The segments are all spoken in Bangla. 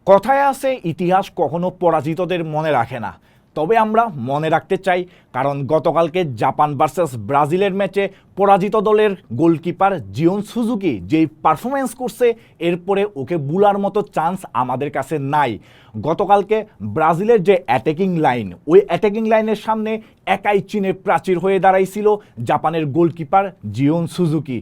কথায় আছে ইতিহাস কখনো পরাজিতদের মনে রাখে না, তবে আমরা মনে রাখতে চাই, কারণ গতকালকে জাপান ভার্সেস ব্রাজিলের ম্যাচে পরাজিত দলের গোলকিপার জিওন সুজুকি যেই পারফরমেন্স করছে, এরপরে ওকে বুলার মতো চান্স আমাদের কাছে নাই। গতকালকে ব্রাজিলের যে অ্যাটাকিং লাইন, ওই অ্যাটাকিং লাইনের সামনে একাই চীনের প্রাচীর হয়ে দাঁড়াইছিল জাপানের goalkeeper Jeon Suzuki.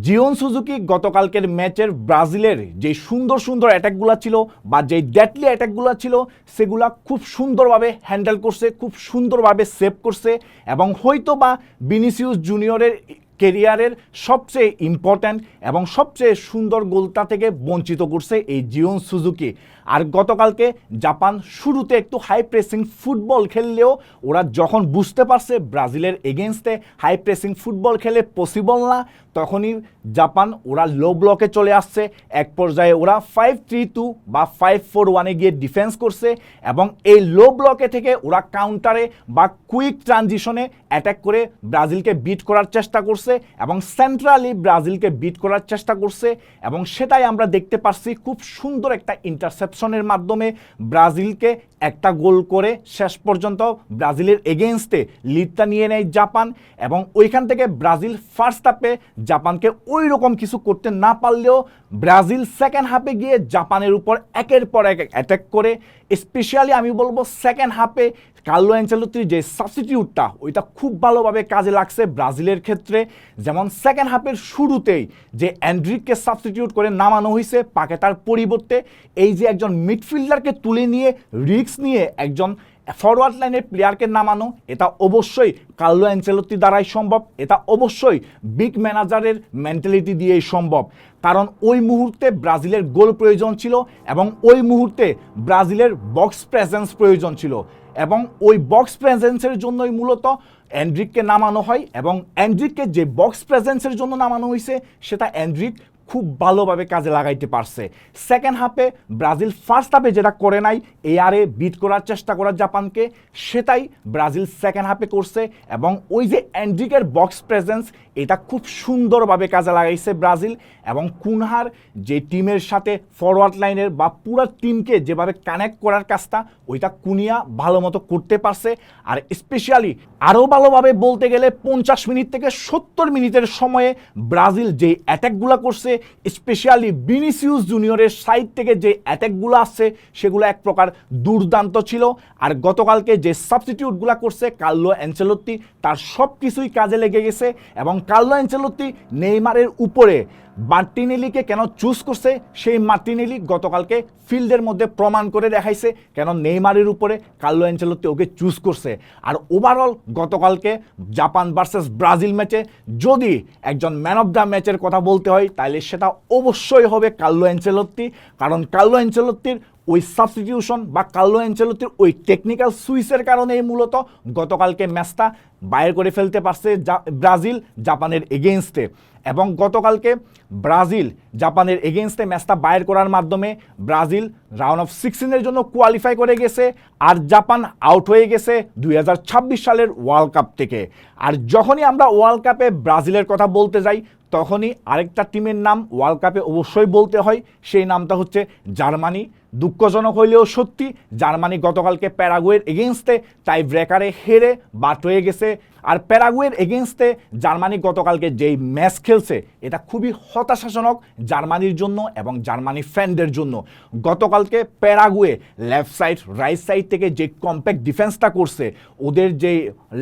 Jeon Suzuki গতকালকের ম্যাচের ব্রাজিলের যে সুন্দর সুন্দর অ্যাটাকগুলো ছিল বা যে ডেডলি অ্যাটাকগুলো ছিল, সেগুলা খুব সুন্দরভাবে হ্যান্ডেল করছে, খুব সুন্দরভাবে সেভ করছে এবং হয়তো বা ভিনিসিয়াস জুনিয়রের কেরিয়ারের সবচেয়ে ইম্পর্ট্যান্ট এবং সবচেয়ে সুন্দর গোলটা থেকে বঞ্চিত করছে এই জিওন সুজুকি। আর গতকালকে জাপান শুরুতে একটু হাই প্রেসিং ফুটবল খেললেও ওরা যখন বুঝতে পারছে ব্রাজিলের এগেনস্টে হাই প্রেসিং ফুটবল খেলে পসিবল না, তখনই জাপান ওরা লো ব্লকে চলে আসছে। এক পর্যায়ে ওরা 5-3-2 বা 5-4-1-এ গিয়ে ডিফেন্স করছে এবং এই লো ব্লকে থেকে ওরা কাউন্টারে বা কুইক ট্রানজিশনে অ্যাটাক করে ব্রাজিলকে বিট করার চেষ্টা করছে এবং সেন্ট্রালি ব্রাজিলকে বিট করার চেষ্টা করছে এবং সেটাই আমরা দেখতে পাচ্ছি। খুব সুন্দর একটা ইন্টারসেপশনের মাধ্যমে ব্রাজিলকে একটা গোল করে শেষ পর্যন্ত ব্রাজিলের এগেনস্টে লিডটা নিয়ে নেয় জাপান এবং ওইখান থেকে ব্রাজিল ফার্স্ট হাফে জাপানকে ওই রকম কিছু করতে না পারলেও ব্রাজিল সেকেন্ড হাফে গিয়ে জাপানের উপর একের পর এক অ্যাটাক করে। স্পেশালি আমি বলবো সেকেন্ড হাফে কার্লো অ্যানচেলোত্তির যে সাবস্টিটিউটটা, ওইটা খুব ভালোভাবে কাজে লাগছে ব্রাজিলের ক্ষেত্রে। যেমন সেকেন্ড হাফের শুরুতেই যে অ্যান্ড্রিককে সাবস্টিটিউট করে নামানো হয়েছে পাকেতার পরিবর্তে, এই যে একজন মিডফিল্ডারকে তুলে নিয়ে রিস্ক নিয়ে একজন ফরওয়ার্ড লাইনের প্লেয়ারকে নামানো, এটা অবশ্যই কার্লো অ্যানচেলোত্তি দ্বারাই সম্ভব। এটা অবশ্যই বিগ ম্যানেজারের মেন্টালিটি দিয়েই সম্ভব, কারণ ওই মুহূর্তে ব্রাজিলের গোল প্রয়োজন ছিল এবং ওই মুহূর্তে ব্রাজিলের বক্স প্রেজেন্স প্রয়োজন ছিল এবং ওই বক্স প্রেজেন্সের জন্যই মূলত অ্যান্ড্রিককে নামানো হয় এবং অ্যান্ড্রিককে যে বক্স প্রেজেন্সের জন্য নামানো হয়েছে সেটা অ্যান্ড্রিক খুব ভালোভাবে কাজে লাগাইতে পারছে। সেকেন্ড হাফে ব্রাজিল ফার্স্ট হাফে যেটা করে নাই, এআরে বিট করার চেষ্টা করা জাপানকে, সেটাই ব্রাজিল সেকেন্ড হাফে করছে এবং ওই যে অ্যান্ড্রিকের বক্স প্রেজেন্স, এটা খুব সুন্দরভাবে কাজে লাগাইছে ব্রাজিল এবং কুনহার যে টিমের সাথে ফরওয়ার্ড লাইনের বা পুরো টিমকে যেভাবে কানেক্ট করার কাজটা, ওইটা কুনিয়া ভালো মতো করতে পারছে। আর স্পেশালি আরও ভালোভাবে বলতে গেলে 50 মিনিট থেকে 70 মিনিটের সময়ে ব্রাজিল যে অ্যাটাকগুলো করছে, স্পেশালি ভিনিসিয়াস জুনিয়রের সাইড থেকে যে অ্যাটাকগুলো আসছে, সেগুলো এক প্রকার দুর্দান্ত ছিল। আর গতকালকে যে সাবস্টিটিউটগুলো করছে কার্লো অ্যানচেলোত্তি, তার সব কিছুই কাজে লেগে গেছে এবং কার্লো অ্যানচেলোত্তি নেইমারের উপরে মার্টিনেলিকে কেন চুজ করছে, সেই মার্টিনেলি গতকালকে ফিল্ডের মধ্যে প্রমাণ করে দেখাইছে কেন নেইমারের উপরে কার্লো অ্যানচেলোত্তি ওকে চুজ করছে। আর ওভারঅল গতকালকে জাপান ভার্সেস ব্রাজিল ম্যাচে যদি একজন ম্যান অফ দ্য ম্যাচের কথা বলতে হয়, তাহলে সেটা অবশ্যই হবে কার্লো অ্যানচেলোত্তি, কারণ কার্লো অ্যানচেলোত্তির ওই সাবস্টিটিউশন বা কার্লো অ্যানচেলোত্তির ওই টেকনিক্যাল সুইচের কারণেই মূলত গতকালকে ম্যাচটা বাইর করে ফেলতে পারছে ব্রাজিল জাপানের এগেনস্টে। এবং গতকালকে ব্রাজিল জাপানের এগেনস্টে ম্যাচটা বাইর করার মাধ্যমে ব্রাজিল রাউন্ড অফ 16-এর জন্য কোয়ালিফাই করে গেছে আর জাপান আউট হয়ে গেছে 2026 সালের ওয়ার্ল্ড কাপ থেকে। আর যখনই আমরা ওয়ার্ল্ড কাপে ব্রাজিলের কথা বলতে যাই, তখনই আরেকটা টিমের নাম ওয়ার্ল্ড কাপে অবশ্যই বলতে হয়, সেই নামটা হচ্ছে জার্মানি। দুঃখজনক হইলেও সত্যি, জার্মানি গতকালকে প্যারাগুয়ের এগেনস্টে টাই ব্রেকারে হেরে বাদ হয়ে গেছে। আর প্যারাগুয়ের এগেনস্টে জার্মানি গতকালকে যেই ম্যাচ খেলছে, এটা খুবই হতাশাজনক জার্মানির জন্য এবং জার্মানি ফ্যানদের জন্য। গতকালকে Paraguay left side right side থেকে যে কম্প্যাক্ট ডিফেন্সটা করছে, ওদের যে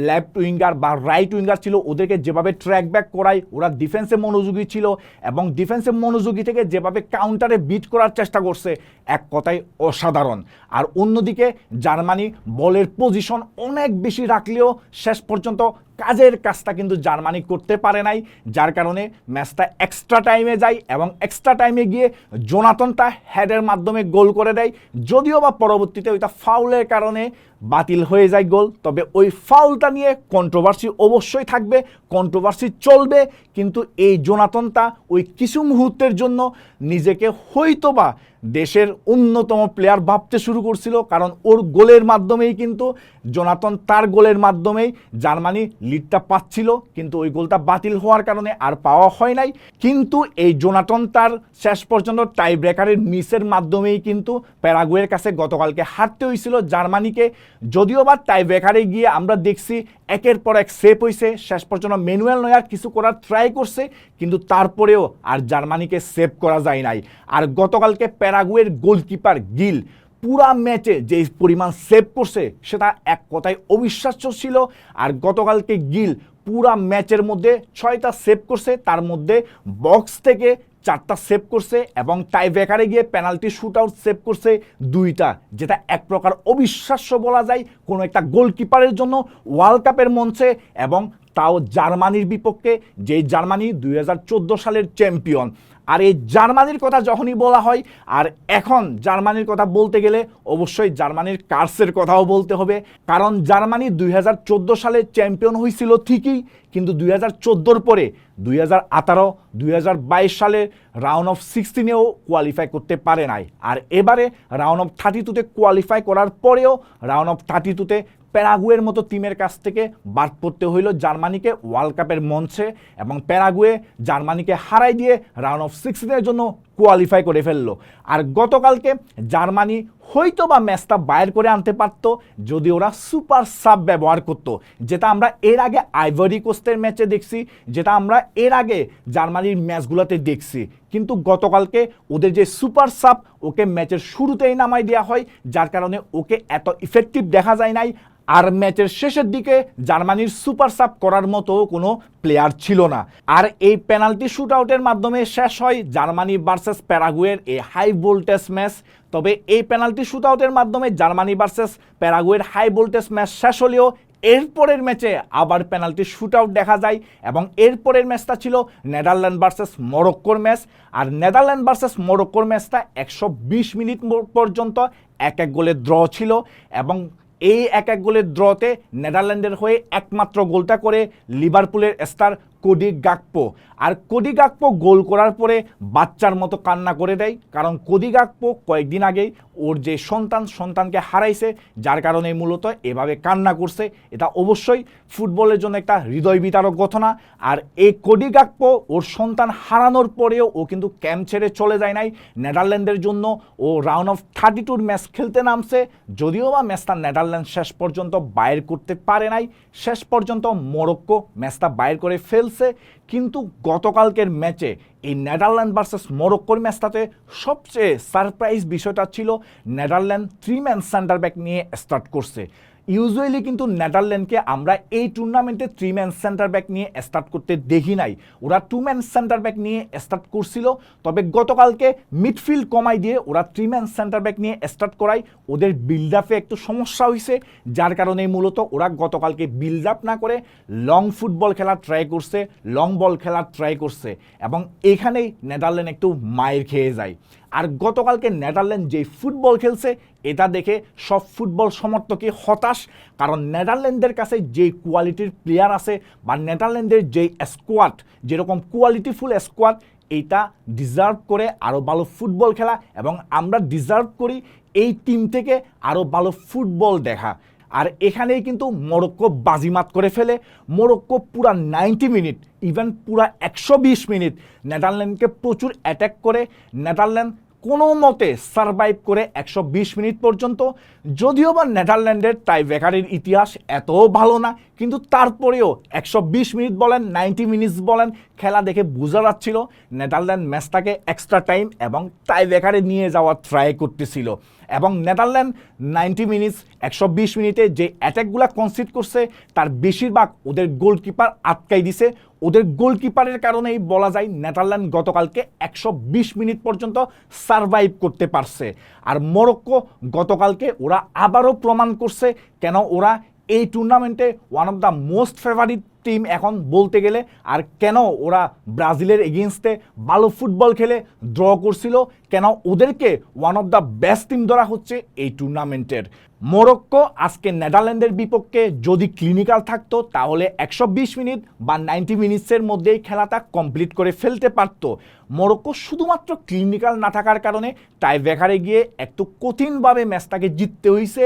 লেফট উইঙ্গার বা রাইট উইঙ্গার ছিল, ওদেরকে যেভাবে ট্র্যাক ব্যাক করায় ওরা ডিফেন্সে মনোযোগী ছিল এবং ডিফেন্সে মনোযোগী থেকে যেভাবে কাউন্টারে বিট করার চেষ্টা করছে, এক কথায় অসাধারণ। আর অন্যদিকে জার্মানি বলের পজিশন অনেক বেশি রাখলেও শেষ পর্যন্ত কাজের কাজটা কিন্তু জার্মানি করতে পারে নাই, যার কারণে ম্যাচটা এক্সট্রা টাইমে যায় এবং এক্সট্রা টাইমে গিয়ে জোনাথনটা হেডের মাধ্যমে গোল করে দেয়। যদিও বা পরবর্তীতে ওইটা ফাউলের কারণে বাতিল হয়ে যায় গোল, তবে ওই ফাউলটা নিয়ে কন্ট্রোভার্সি অবশ্যই থাকবে, কন্ট্রোভার্সি চলবে, কিন্তু এই জোনাথনটা ওই কিছু মুহূর্তের জন্য নিজেকে হয়তোবা দেশের অন্যতম প্লেয়ার ভাবতে শুরু করছিল, কারণ ওর গোলের মাধ্যমেই কিন্তু জোনাথন, তার গোলের মাধ্যমেই জার্মানি লিডটা পাচ্ছিল, কিন্তু ওই গোলটা বাতিল হওয়ার কারণে আর পাওয়া হয় নাই। কিন্তু এই জোনাটন তার শেষ পর্যন্ত টাই ব্রেকারের মিসের মাধ্যমেই কিন্তু প্যারাগুয়ের কাছে গতকালকে হারতে হয়েছিল জার্মানিকে। যদিও বা টাই ব্রেকারে গিয়ে আমরা দেখছি একের পর এক সেভ হয়েছে, শেষ পর্যন্ত ম্যানুয়েল নয়ার কিছু করার ট্রাই করছে, কিন্তু তারপরেও আর জার্মানিকে সেভ করা যায় নাই। আর গতকালকে প্যারাগুয়ের গোলকিপার গিল পুরা ম্যাচে যে পরিমাণ সেভ করছে সেটা এক কথায় অবিশ্বাস্য ছিল। আর গতকালকে গিল পুরা ম্যাচের মধ্যে 6টা সেভ করছে, তার মধ্যে বক্স থেকে 4টা সেভ করছে এবং টাই ব্রেকারে গিয়ে পেনাল্টি শুট আউট সেভ করছে 2টা, যেটা এক প্রকার অবিশ্বাস্য বলা যায় কোনো একটা গোলকিপারের জন্য ওয়ার্ল্ড কাপের মঞ্চে, এবং তাও জার্মানির বিপক্ষে, যে জার্মানি 2014 সালের চ্যাম্পিয়ন। আর এই জার্মানির কথা যখনই বলা হয়, আর এখন জার্মানির কথা বলতে গেলে অবশ্যই জার্মানির কার্সের কথাও বলতে হবে, কারণ জার্মানি 2014 সালে চ্যাম্পিয়ন হয়েছিল ঠিকই, কিন্তু 2014 পরে 2018, 2022 সালে রাউন্ড অফ 16-এও কোয়ালিফাই করতে পারে নাই। আর এবারে রাউন্ড অফ 32-তে কোয়ালিফাই করার পরেও রাউন্ড অফ 32-তে প্যারাগুয়ের মতো টিমের কাছ থেকে বাদ পড়তে হইল জার্মানিকে ওয়ার্ল্ড কাপের মঞ্চে, এবং প্যারাগুয়ে জার্মানিকে হারাই দিয়ে রাউন্ড অফ 16-এর জন্য কোয়ালিফাই করে ফেললো। আর গতকালকে জার্মানি হয়তো বা ম্যাচটা বাইর করে আনতে পারতো যদি ওরা সুপার সাব ব্যবহার করত, যেটা আমরা এর আগে আইভরি কোস্টের ম্যাচে দেখছি, যেটা আমরা এর আগে জার্মানির ম্যাচগুলোতে দেখছি। কিন্তু গতকালকে ওদের যে সুপার সাব, ওকে ম্যাচের শুরুতেই নামাই দেওয়া হয়, যার কারণে ওকে এত ইফেক্টিভ দেখা যায় নাই। আর ম্যাচের শেষের দিকে জার্মানির সুপার সাব করার মতো কোনো প্লেয়ার ছিল না। আর এই পেনাল্টি শুট আউটের মাধ্যমে শেষ হয় জার্মানি ভার্সেস প্যারাগুয়ের এই হাই ভোল্টেজ ম্যাচ। তবে এই পেনাল্টি শুট আউটের মাধ্যমে জার্মানি ভার্সেস প্যারাগুয়ের হাই ভোল্টেজ ম্যাচ শেষ হলেও এরপরের ম্যাচে আবার পেনাল্টি শুট আউট দেখা যায়, এবং এরপরের ম্যাচটা ছিল নেদারল্যান্ড ভার্সেস মরক্কোর ম্যাচ। আর নেদারল্যান্ড ভার্সেস মরক্কোর ম্যাচটা 120 মিনিট পর্যন্ত 1-1 গোলে ড্র ছিল, এবং এই 1-1 গোলের ড্রতে নেদারল্যান্ডের হয়ে একমাত্র গোলটা করে লিভারপুলের স্টার কোডি গাকপো। আর কোডি গাকপো গোল করার পরে বাচ্চার মতো কান্না করে দেয়, কারণ কোডি গাকপো কয়েকদিন আগেই ওর যে সন্তানকে হারাইছে, যার কারণে মূলত এভাবে কান্না করছে। এটা অবশ্যই ফুটবলের জন্য একটা হৃদয় বিতারক ঘটনা। আর এই কোডি গাকপো ওর সন্তান হারানোর পরেও ও কিন্তু ক্যাম্প ছেড়ে চলে যায় নাই নেদারল্যান্ডের জন্য। ও রাউন্ড অফ 32 ম্যাচ খেলতে নামছে, যদিও বা ম্যাচটা নেদারল্যান্ড শেষ পর্যন্ত বাইর করতে পারে নাই। শেষ পর্যন্ত মরক্কো ম্যাচটা বাইর করে ফেলছে। কিন্তু গতকালকের ম্যাচে এই নেদারল্যান্ড ভার্সেস মরক্কোর ম্যাচটাতে সবচেয়ে সারপ্রাইজ বিষয়টা ছিল নেদারল্যান্ড 3-ম্যান সেন্টার ব্যাক নিয়ে স্টার্ট করছে। ইউজুয়ালি কিন্তু নেদারল্যান্ডকে আমরা এই টুর্নামেন্টে 3-ম্যান সেন্টার ব্যাক নিয়ে স্টার্ট করতে দেখি নাই, ওরা 2-ম্যান সেন্টার ব্যাক নিয়ে স্টার্ট করছিল। তবে গতকালকে মিডফিল্ড কমাই দিয়ে ওরা 3-ম্যান সেন্টার ব্যাক নিয়ে স্টার্ট করায় ওদের বিল্ড আপে একটু সমস্যা হয়েছে, যার কারণে মূলত ওরা গতকালকে বিল্ড আপ না করে লং ফুটবল খেলা ট্রাই করছে, লং বল খেলা ট্রাই করছে, এবং এখানেই নেদারল্যান্ড একটু মায়ের খেয়ে যায়। আর গতকালকে নেদারল্যান্ড যে ফুটবল খেলছে এটা দেখে সব ফুটবল সমর্থকই হতাশ, কারণ নেদারল্যান্ডের কাছে যে কোয়ালিটির প্লেয়ার আছে, বা নেদারল্যান্ডের যে স্কোয়াড, যেরকম কোয়ালিটিফুল স্কোয়াড, এইটা ডিজার্ভ করে আরও ভালো ফুটবল খেলা, এবং আমরা ডিজার্ভ করি এই টিম থেকে আরও ভালো ফুটবল দেখা। আর এখানেই কিন্তু মরক্কো বাজিমাত করে ফেলে। মরক্কো পুরা 90 মিনিট, ইভেন পুরা 120 মিনিট নেদারল্যান্ডকে প্রচুর অ্যাটাক করে। নেদারল্যান্ড কোনো মতে সারভাইভ করে 120 মিনিট পর্যন্ত। যদিও বা নেদারল্যান্ডের টাইব্রেকারের ইতিহাস এত ভালো না, কিন্তু তারপরেও 120 মিনিট বলেন, 90 মিনিটস বলেন, খেলা দেখে বোঝা যাচ্ছিল নেদারল্যান্ড ম্যাচটাকে এক্সট্রা টাইম এবং টাইব্রেকারে নিয়ে যাওয়ার ট্রাই করতেছিল। এবং নেদারল্যান্ড 90 মিনিটস 120 মিনিটে যে অ্যাটাকগুলো কনসিড করছে তার বেশিরভাগ ওদের গোলকিপার আটকাই দিছে। ওদের গোলকিপারের কারণেই বলা যায় নেদারল্যান্ড গতকালকে 120 মিনিট পর্যন্ত সারভাইভ করতে পারছে। আর মরক্কো গতকালকে ওরা আবারও প্রমাণ করছে কেন ওরা এই টুর্নামেন্টে one of the most favourite team এখন বলতে গেলে, আর কেন ওরা ব্রাজিলের এগেনস্টে ভালো ফুটবল খেলে ড্র করছিল, কেন ওদেরকে one of the best team ধরা হচ্ছে এই টুর্নামেন্টের। মরক্কো আজকে নেদারল্যান্ডের বিপক্ষে যদি ক্লিনিক্যাল থাকতো তাহলে 120 মিনিট বা 90 মিনিটসের মধ্যেই খেলাটা কমপ্লিট করে ফেলতে পারতো। মরক্কো শুধুমাত্র ক্লিনিক্যাল না থাকার কারণে টাইব্রেকারে গিয়ে একটু কঠিনভাবে ম্যাচটাকে জিততে হয়েছে।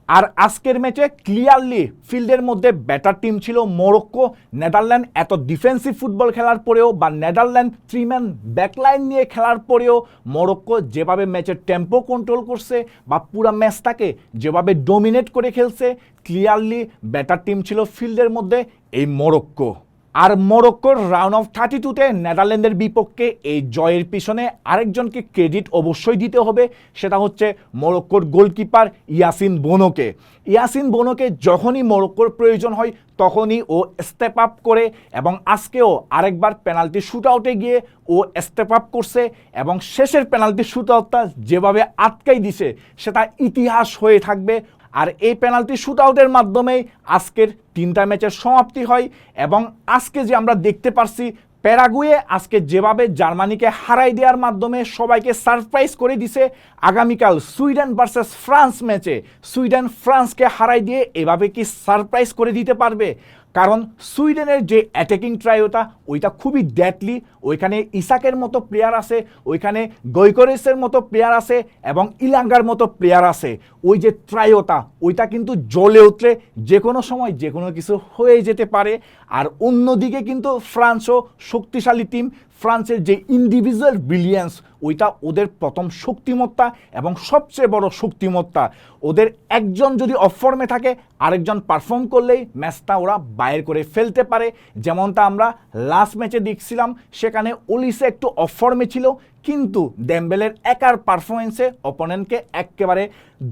আর আজকের ম্যাচে ক্লিয়ারলি ফিল্ডের মধ্যে ব্যাটার টিম ছিল মরক্কো। নেদারল্যান্ড এত ডিফেন্সিভ ফুটবল খেলার পরেও বা নেদারল্যান্ড 3-ম্যান ব্যাকলাইন নিয়ে খেলার পরেও মরক্কো যেভাবে ম্যাচের টেম্পো কন্ট্রোল করছে বা পুরো ম্যাচটাকে যেভাবে ডোমিনেট করে খেলছে, ক্লিয়ারলি ব্যাটার টিম ছিল ফিল্ডের মধ্যে এই মরক্কো। আর মরক্কোর রাউন্ড অফ 32-তে নেদারল্যান্ডের বিপক্ষে এই জয়ের পিছনে আরেকজনকে ক্রেডিট অবশ্যই দিতে হবে, সেটা হচ্ছে মরক্কোর গোলকিপার ইয়াসিন বোনোকে। ইয়াসিন বোনোকে যখনই মরক্কোর প্রয়োজন হয় তখনই ও স্টেপ আপ করে, এবং আজকেও আরেকবার পেনাল্টি শুট আউটে গিয়ে ও স্টেপ আপ করছে, এবং শেষের পেনাল্টি শুট আউটটা যেভাবে আটকাই দিছে সেটা ইতিহাস হয়ে থাকবে। আর এই পেনাল্টি শুট আউটের মাধ্যমেই আজকের 3টা ম্যাচের সমাপ্তি হয়। এবং আজকে যে আমরা দেখতে পারছি প্যারাগুয়ে আজকে যেভাবে জার্মানিকে হারাই দেওয়ার মাধ্যমে সবাইকে সারপ্রাইজ করে দিছে, আগামীকাল সুইডেন ভার্সেস ফ্রান্স ম্যাচে সুইডেন ফ্রান্সকে হারাই দিয়ে এভাবে কি সারপ্রাইজ করে দিতে পারবে? কারণ সুইডেনের যে অ্যাটাকিং ট্রায়োটা ওইটা খুবই ডেডলি, ওইখানে ইসাকের মতো প্লেয়ার আছে, ওইখানে গৈকরেসের মতো প্লেয়ার আছে, এবং ইলাঙ্গার মতো প্লেয়ার আছে। ওই যে ট্রায়োটা ওইটা কিন্তু জ্বলে উঠলে যে কোনো সময় যে কোনো কিছু হয়ে যেতে পারে। আর অন্যদিকে কিন্তু ফ্রান্সও শক্তিশালী টিম, ফ্রান্সের যে ইন্ডিভিজুয়াল ব্রিলিয়েন্স ওইটা ওদের প্রথম শক্তিমত্তা এবং সবচেয়ে বড় শক্তিমত্তা। ওদের একজন যদি অফ ফর্মে থাকে আরেকজন পারফর্ম করলেই ম্যাচটা ওরা বাইর করে ফেলতে পারে, যেমনটা আমরা লাস্ট ম্যাচে দেখছিলাম। সেখানে ওলিসে একটু অফ ফর্মে ছিল, কিন্তু ডেম্বেলের একার পারফরমেন্সে অপোনেন্টকে একেবারে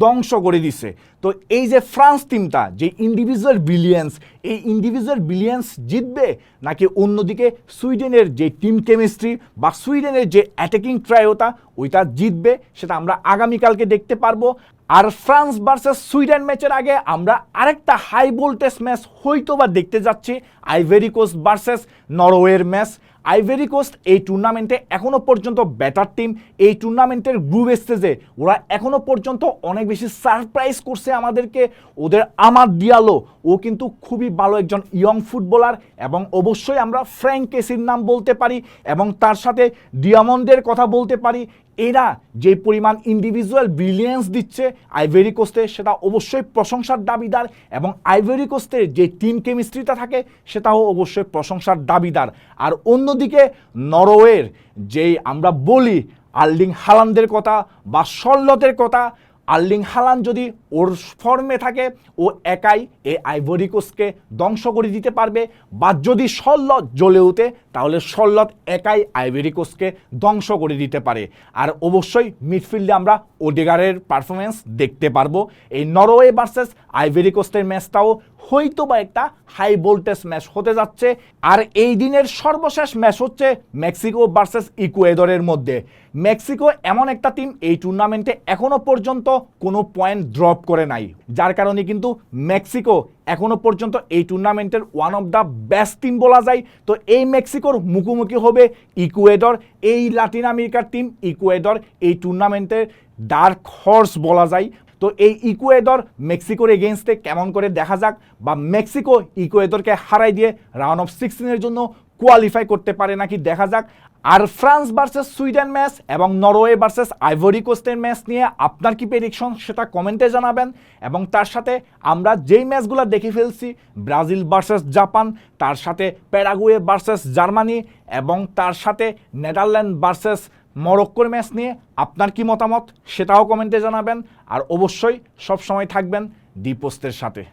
ধ্বংস করে দিছে। তো এই যে ফ্রান্স টিমটা যে ইন্ডিভিজুয়াল ব্রিলিয়েন্স, এই ইন্ডিভিজুয়াল ব্রিলিয়েন্স জিতবে নাকি অন্যদিকে সুইডেনের যে টিম কেমিস্ট্রি বা সুইডেনের যে অ্যাটাকিং ট্রায়োটা ওইটা জিতবে, সেটা আমরা আগামীকালকে দেখতে পারবো। আর ফ্রান্স ভার্সেস সুইডেন ম্যাচের আগে আমরা আরেকটা হাই ভোল্টেজ ম্যাচ হয়তো বা দেখতে যাচ্ছি, আইভরি কোস্ট ভার্সেস নরওয়ের ম্যাচ। আইভরি কোস্ট এই টুর্নামেন্টে এখনও পর্যন্ত ব্যাটার টিম। এই টুর্নামেন্টের গ্রুপ স্টেজে ওরা এখনও পর্যন্ত অনেক বেশি সারপ্রাইজ করছে আমাদেরকে। ওদের আমাদ দিয়ালো ও কিন্তু খুবই ভালো একজন ইয়ং ফুটবলার, এবং অবশ্যই আমরা ফ্র্যাঙ্ক কেসির নাম বলতে পারি, এবং তার সাথে ডিয়ামন্ডের কথা বলতে পারি। এরা যে পরিমাণ ইন্ডিভিজুয়াল ব্রিলিয়েন্স দিচ্ছে আইভরি কোস্টে সেটা অবশ্যই প্রশংসার দাবিদার, এবং আইভরি কোস্টের যে টিম কেমিস্ট্রিটা থাকে সেটাও অবশ্যই প্রশংসার দাবিদার। আর অন্যদিকে নরওয়ের যেই আমরা বলি আর্লিং হালান্ডের কথা বা শর্লটের কথা, আর্লিং হালান্ড যদি ওর ফর্মে থাকে ও একাই এই আইভরি কোস্টকে ধ্বংস করে দিতে পারবে, বা যদি শর্লট জ্বলে ওঠে তাহলে শর্লট একাই আইভরি কোস্টকে ধ্বংস করে দিতে পারে। আর অবশ্যই মিডফিল্ডে আমরা ওডেগারের পারফরমেন্স দেখতে পারবো। এই নরওয়ে ভার্সেস আইভরি কোস্টের ম্যাচটাও হয়তো বা একটা হাই ভোল্টেজ ম্যাচ হতে যাচ্ছে। আর এই দিনের সর্বশেষ ম্যাচ হচ্ছে মেক্সিকো ভার্সেস ইকুয়েডরের মধ্যে। মেক্সিকো এমন একটা টিম এই টুর্নামেন্টে এখনো পর্যন্ত কোনো পয়েন্ট ড্রপ করে নাই, যার কারণে কিন্তু মেক্সিকো এখনো পর্যন্ত এই টুর্নামেন্টের one of the best team বলা যায়। তো এই মেক্সিকোর মুখোমুখি হবে ইকুয়েডর, এই লাতিন আমেরিকার টিম ইকুয়েডর এই টুর্নামেন্টের ডার্ক হর্স বলা যায়। তো এই ইকুয়েডর মেক্সিকোর এগেনস্টে কেমন করে দেখা যাক, বা মেক্সিকো ইকুয়েডরকে হারাই দিয়ে রাউন্ড অফ 16-এর জন্য কোয়ালিফাই করতে পারে নাকি দেখা যাক। আর ফ্রান্স ভার্সেস সুইডেন ম্যাচ এবং নরওয়ে ভার্সেস আইভরি কোস্টের ম্যাচ নিয়ে আপনার কি প্রেডিকশন সেটা কমেন্টে জানাবেন। এবং তার সাথে আমরা যেই ম্যাচগুলো দেখে ফেলছি, ব্রাজিল ভার্সেস জাপান, তার সাথে প্যারাগুয়ে ভার্সেস জার্মানি, এবং তার সাথে নেদারল্যান্ড ভার্সেস মরক্কোর ম্যাচ নিয়ে আপনার কি মতামত সেটাও কমেন্টে জানাবেন। আর অবশ্যই সব সময় থাকবেন ডি পোস্টের সাথে।